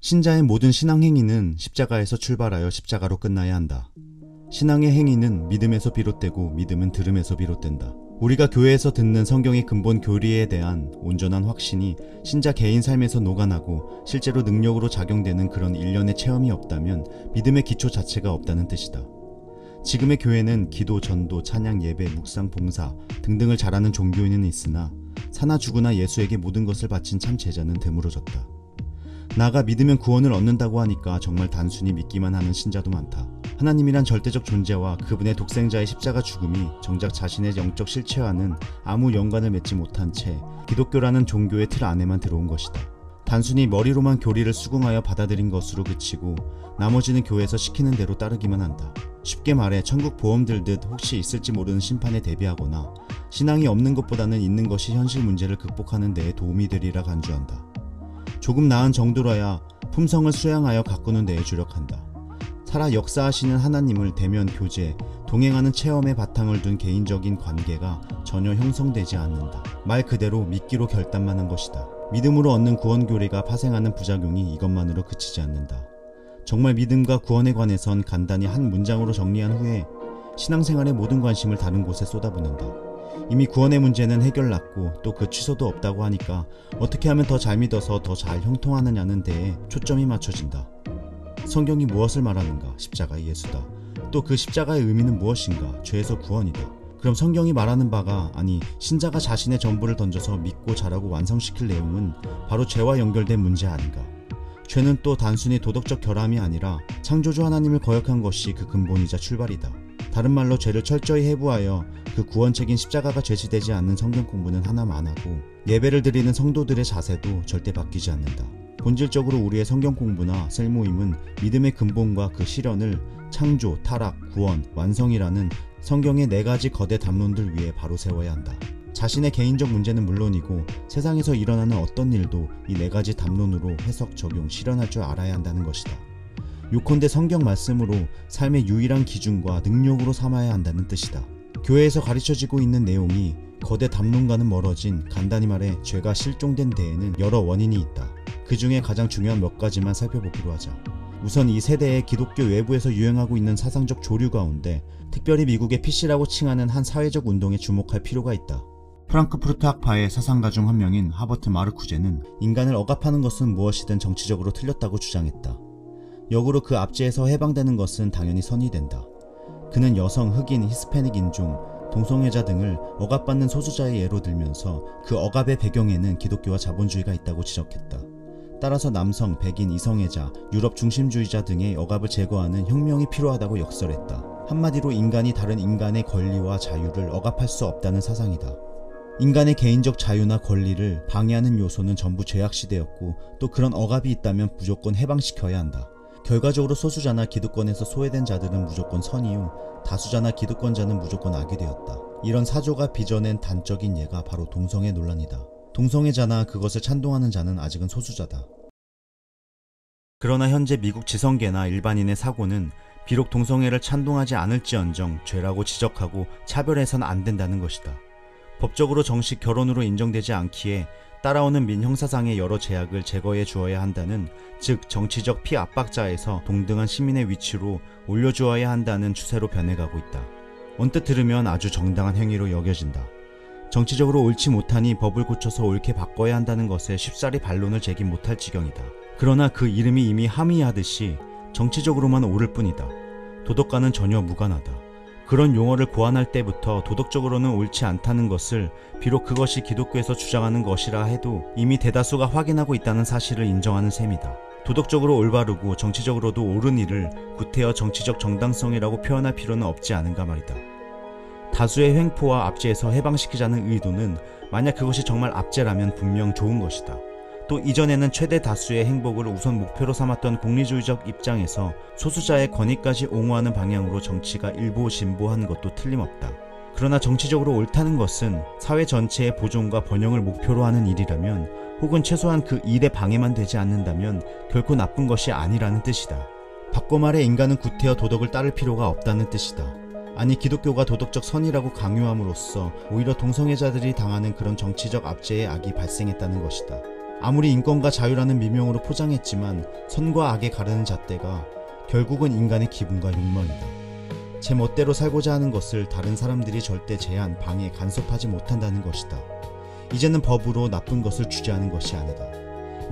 신자의 모든 신앙 행위는 십자가에서 출발하여 십자가로 끝나야 한다. 신앙의 행위는 믿음에서 비롯되고 믿음은 들음에서 비롯된다. 우리가 교회에서 듣는 성경의 근본 교리에 대한 온전한 확신이 신자 개인 삶에서 녹아나고 실제로 능력으로 작용되는 그런 일련의 체험이 없다면 믿음의 기초 자체가 없다는 뜻이다. 지금의 교회는 기도, 전도, 찬양, 예배, 묵상, 봉사 등등을 잘하는 종교인은 있으나 사나 죽으나 예수에게 모든 것을 바친 참 제자는 드물어졌다. 나아가 믿으면 구원을 얻는다고 하니까 정말 단순히 믿기만 하는 신자도 많다. 하나님이란 절대적 존재와 그분의 독생자의 십자가 죽음이 정작 자신의 영적 실체와는 아무 연관을 맺지 못한 채 기독교라는 종교의 틀 안에만 들어온 것이다. 단순히 머리로만 교리를 수긍하여 받아들인 것으로 그치고 나머지는 교회에서 시키는 대로 따르기만 한다. 쉽게 말해 천국 보험 들듯 혹시 있을지 모르는 심판에 대비하거나 신앙이 없는 것보다는 있는 것이 현실 문제를 극복하는 데에 도움이 되리라 간주한다. 조금 나은 정도로야 품성을 수양하여 가꾸는 데에 주력한다. 살아 역사하시는 하나님을 대면 교제, 동행하는 체험에 바탕을 둔 개인적인 관계가 전혀 형성되지 않는다. 말 그대로 믿기로 결단만 한 것이다. 믿음으로 얻는 구원 교리가 파생하는 부작용이 이것만으로 그치지 않는다. 정말 믿음과 구원에 관해선 간단히 한 문장으로 정리한 후에 신앙생활의 모든 관심을 다른 곳에 쏟아붓는다. 이미 구원의 문제는 해결났고 또 그 취소도 없다고 하니까 어떻게 하면 더 잘 믿어서 더 잘 형통하느냐는 데에 초점이 맞춰진다. 성경이 무엇을 말하는가? 십자가의 예수다. 또 그 십자가의 의미는 무엇인가? 죄에서 구원이다. 그럼 성경이 말하는 바가 아니 신자가 자신의 전부를 던져서 믿고 잘하고 완성시킬 내용은 바로 죄와 연결된 문제 아닌가? 죄는 또 단순히 도덕적 결함이 아니라 창조주 하나님을 거역한 것이 그 근본이자 출발이다. 다른 말로 죄를 철저히 해부하여 그 구원책인 십자가가 제시되지 않는 성경 공부는 하나만 하고 예배를 드리는 성도들의 자세도 절대 바뀌지 않는다. 본질적으로 우리의 성경 공부나 셀모임은 믿음의 근본과 그 실현을 창조, 타락, 구원, 완성이라는 성경의 4가지 거대 담론들 위에 바로 세워야 한다. 자신의 개인적 문제는 물론이고 세상에서 일어나는 어떤 일도 이 4가지 담론으로 해석, 적용, 실현할 줄 알아야 한다는 것이다. 요컨대 성경 말씀으로 삶의 유일한 기준과 능력으로 삼아야 한다는 뜻이다. 교회에서 가르쳐지고 있는 내용이 거대 담론과는 멀어진 간단히 말해 죄가 실종된 데에는 여러 원인이 있다. 그 중에 가장 중요한 몇 가지만 살펴보기로 하자. 우선 이 세대의 기독교 외부에서 유행하고 있는 사상적 조류 가운데 특별히 미국의 PC라고 칭하는 한 사회적 운동에 주목할 필요가 있다. 프랑크푸르트 학파의 사상가 중 한 명인 하버트 마르쿠제는 인간을 억압하는 것은 무엇이든 정치적으로 틀렸다고 주장했다. 역으로 그 압제에서 해방되는 것은 당연히 선이 된다. 그는 여성, 흑인, 히스패닉 인종, 동성애자 등을 억압받는 소수자의 예로 들면서 그 억압의 배경에는 기독교와 자본주의가 있다고 지적했다. 따라서 남성, 백인, 이성애자, 유럽 중심주의자 등의 억압을 제거하는 혁명이 필요하다고 역설했다. 한마디로 인간이 다른 인간의 권리와 자유를 억압할 수 없다는 사상이다. 인간의 개인적 자유나 권리를 방해하는 요소는 전부 죄악시되었고 또 그런 억압이 있다면 무조건 해방시켜야 한다. 결과적으로 소수자나 기득권에서 소외된 자들은 무조건 선이요 다수자나 기득권자는 무조건 악이 되었다. 이런 사조가 빚어낸 단적인 예가 바로 동성애 논란이다. 동성애자나 그것을 찬동하는 자는 아직은 소수자다. 그러나 현재 미국 지성계나 일반인의 사고는 비록 동성애를 찬동하지 않을지언정 죄라고 지적하고 차별해서는 안 된다는 것이다. 법적으로 정식 결혼으로 인정되지 않기에 따라오는 민형사상의 여러 제약을 제거해 주어야 한다는, 즉 정치적 피압박자에서 동등한 시민의 위치로 올려주어야 한다는 추세로 변해가고 있다. 언뜻 들으면 아주 정당한 행위로 여겨진다. 정치적으로 옳지 못하니 법을 고쳐서 옳게 바꿔야 한다는 것에 쉽사리 반론을 제기 못할 지경이다. 그러나 그 이름이 이미 함의하듯이 정치적으로만 옳을 뿐이다. 도덕과는 전혀 무관하다. 그런 용어를 고안할 때부터 도덕적으로는 옳지 않다는 것을, 비록 그것이 기독교에서 주장하는 것이라 해도 이미 대다수가 확인하고 있다는 사실을 인정하는 셈이다. 도덕적으로 올바르고 정치적으로도 옳은 일을 구태여 정치적 정당성이라고 표현할 필요는 없지 않은가 말이다. 다수의 횡포와 압제에서 해방시키자는 의도는 만약 그것이 정말 압제라면 분명 좋은 것이다. 또 이전에는 최대 다수의 행복을 우선 목표로 삼았던 공리주의적 입장에서 소수자의 권위까지 옹호하는 방향으로 정치가 일부 진보한 것도 틀림없다. 그러나 정치적으로 옳다는 것은 사회 전체의 보존과 번영을 목표로 하는 일이라면, 혹은 최소한 그 일에 방해만 되지 않는다면 결코 나쁜 것이 아니라는 뜻이다. 바꿔 말해 인간은 구태여 도덕을 따를 필요가 없다는 뜻이다. 아니, 기독교가 도덕적 선이라고 강요함으로써 오히려 동성애자들이 당하는 그런 정치적 압제의 악이 발생했다는 것이다. 아무리 인권과 자유라는 미명으로 포장했지만 선과 악에 가르는 잣대가 결국은 인간의 기분과 욕망이다. 제 멋대로 살고자 하는 것을 다른 사람들이 절대 제한, 방해, 간섭하지 못한다는 것이다. 이제는 법으로 나쁜 것을 규제하는 것이 아니다.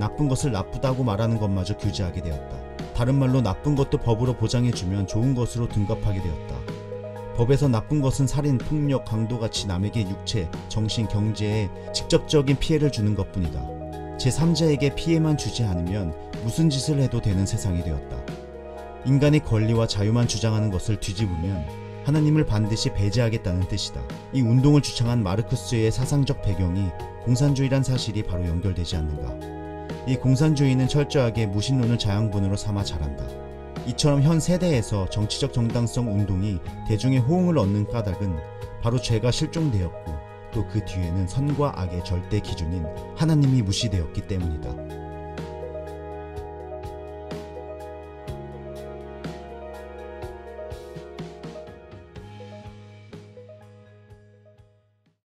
나쁜 것을 나쁘다고 말하는 것마저 규제하게 되었다. 다른 말로 나쁜 것도 법으로 보장해주면 좋은 것으로 둔갑하게 되었다. 법에서 나쁜 것은 살인, 폭력, 강도같이 남에게 육체, 정신, 경제에 직접적인 피해를 주는 것뿐이다. 제3자에게 피해만 주지 않으면 무슨 짓을 해도 되는 세상이 되었다. 인간의 권리와 자유만 주장하는 것을 뒤집으면 하나님을 반드시 배제하겠다는 뜻이다. 이 운동을 주창한 마르크스의 사상적 배경이 공산주의란 사실이 바로 연결되지 않는가. 이 공산주의는 철저하게 무신론을 자양분으로 삼아 자란다. 이처럼 현 세대에서 정치적 정당성 운동이 대중의 호응을 얻는 까닭은 바로 죄가 실종되었고 또 그 뒤에는 선과 악의 절대 기준인 하나님이 무시되었기 때문이다.